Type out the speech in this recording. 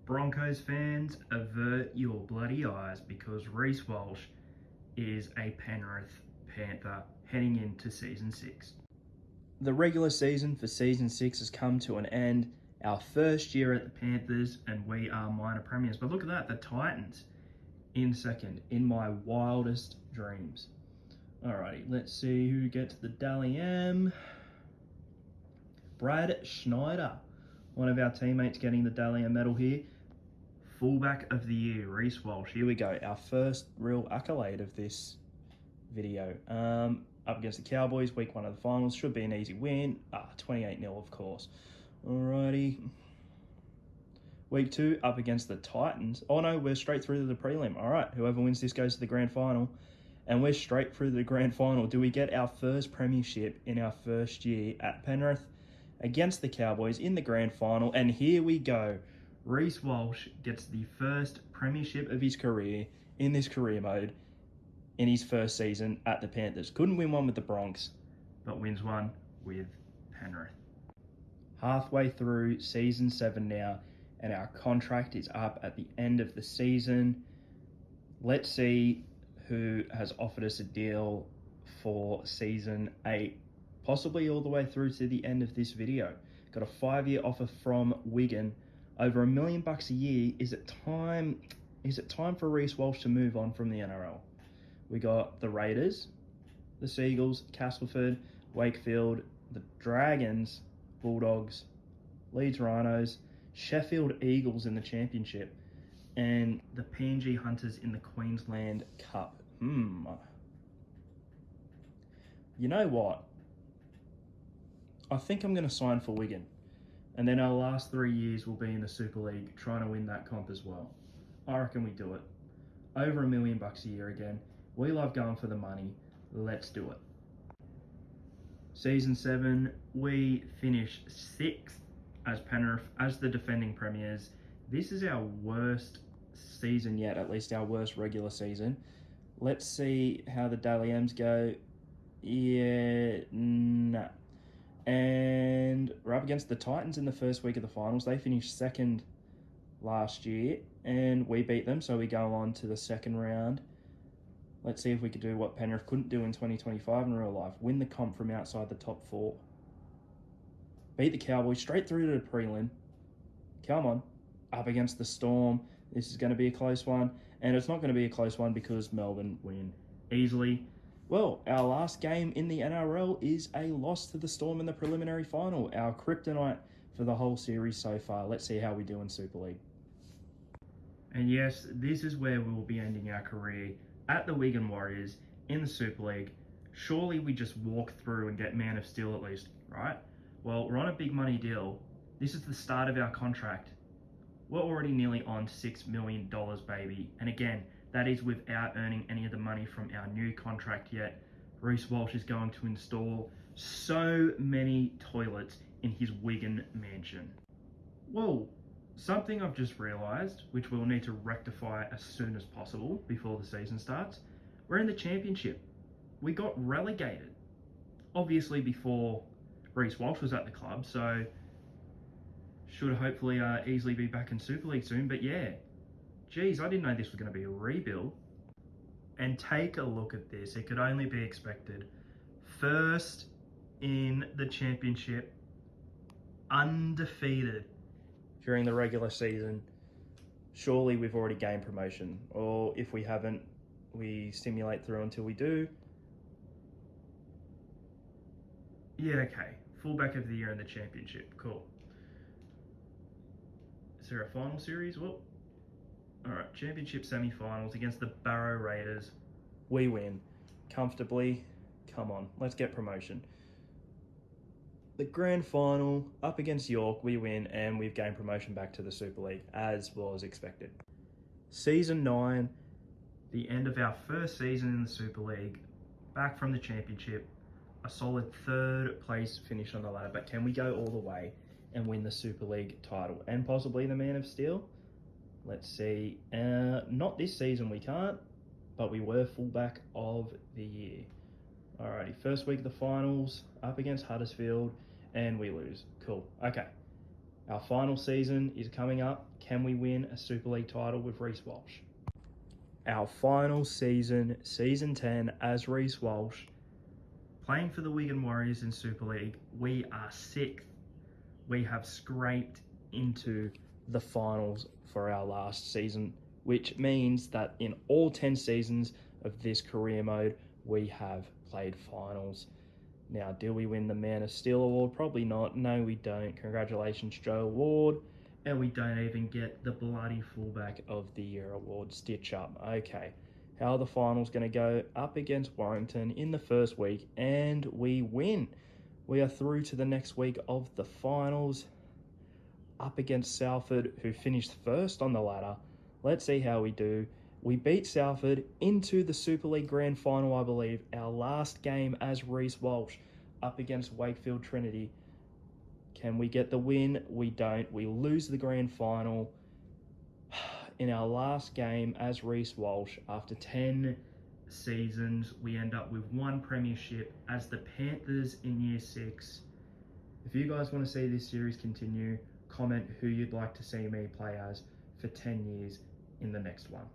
Broncos fans, avert your bloody eyes because Reece Walsh is a Penrith Panther heading into Season 6. The regular season for Season 6 has come to an end. Our first year at the Panthers, and we are minor premiers. But look at that, the Titans in second, in my wildest dreams. Alrighty, let's see who gets the Dally M. Brad Schneider, one of our teammates getting the Dally M medal here. Fullback of the year, Reece Walsh. Here we go, our first real accolade of this video. Up against the Cowboys, week 1 of the finals. Should be an easy win. 28-0, of course. Alrighty. Week 2, up against the Titans. Oh no, we're straight through to the prelim. Alright, whoever wins this goes to the grand final. And we're straight through to the grand final. Do we get our first premiership in our first year at Penrith against the Cowboys in the grand final? And here we go. Reece Walsh gets the first premiership of his career in this career mode in his first season at the Panthers. Couldn't win one with the Bronx, but wins one with Penrith. Halfway through Season 7 now, and our contract is up at the end of the season. Let's see who has offered us a deal for Season 8, possibly all the way through to the end of this video. Got a 5-year offer from Wigan, over $1 million a year. Is it time for Reece Walsh to move on from the NRL? We got the Raiders, the Seagulls, Castleford, Wakefield, the Dragons, Bulldogs, Leeds Rhinos, Sheffield Eagles in the Championship, and the PNG Hunters in the Queensland Cup. You know what? I think I'm going to sign for Wigan. And then our last 3 years will be in the Super League, trying to win that comp as well. I reckon we do it. Over $1 million a year again. We love going for the money. Let's do it. Season 7, we finish 6th as Penrith, as the defending premiers. This is our worst season yet, at least our worst regular season. Let's see how the Dally M's go. Yeah, nah. And we're up against the Titans in the first week of the finals. They finished 2nd last year, and we beat them, so we go on to the second round. Let's see if we could do what Penrith couldn't do in 2025 in real life. Win the comp from outside the top 4. Beat the Cowboys straight through to the prelim. Come on. Up against the Storm. This is going to be a close one. And it's not going to be a close one because Melbourne win easily. Well, our last game in the NRL is a loss to the Storm in the preliminary final. Our kryptonite for the whole series so far. Let's see how we do in Super League. And yes, this is where we will be ending our career at the Wigan Warriors in the Super League. Surely we just walk through and get Man of Steel at least, right? Well, we're on a big money deal. This is the start of our contract. We're already nearly on $6 million, baby. And again, that is without earning any of the money from our new contract yet. Reece Walsh is going to install so many toilets in his Wigan mansion. Whoa, something I've just realised, which we'll need to rectify as soon as possible before the season starts. We're in the Championship. We got relegated, obviously before Reece Walsh was at the club, so should hopefully easily be back in Super League soon. But yeah, geez, I didn't know this was going to be a rebuild. And take a look at this. It could only be expected. First in the Championship, undefeated during the regular season. Surely we've already gained promotion. Or if we haven't, we simulate through until we do. Yeah, okay. Fullback of the year in the Championship. Cool. Is there a final series? Well, alright. Championship semi-finals against the Barrow Raiders. We win. Comfortably. Come on. Let's get promotion. The grand final, up against York, we win, and we've gained promotion back to the Super League, as was expected. Season 9, the end of our first season in the Super League, back from the Championship, a solid 3rd place finish on the ladder, but can we go all the way and win the Super League title, and possibly the Man of Steel? Let's see. Not this season we can't, but we were fullback of the year. Alrighty, first week of the finals, up against Huddersfield, and we lose. Cool. Okay. Our final season is coming up. Can we win a Super League title with Reece Walsh? Our final season, season 10, as Reece Walsh, playing for the Wigan Warriors in Super League. We are 6th. We have scraped into the finals for our last season, which means that in all 10 seasons of this career mode, we have played finals. Now, do we win the Man of Steel award? Probably not. No, we don't. Congratulations, Joe Award. And we don't even get the bloody fullback of the year award. Stitch up. Okay. How are the finals going to go? Up against Warrington in the first week, and we win. We are through to the next week of the finals. Up against Salford, who finished first on the ladder. Let's see how we do. We beat Salford into the Super League Grand Final, I believe. Our last game as Reece Walsh up against Wakefield Trinity. Can we get the win? We don't. We lose the Grand Final. In our last game as Reece Walsh, after 10 seasons, we end up with 1 premiership as the Panthers in Year 6. If you guys want to see this series continue, comment who you'd like to see me play as for 10 years in the next one.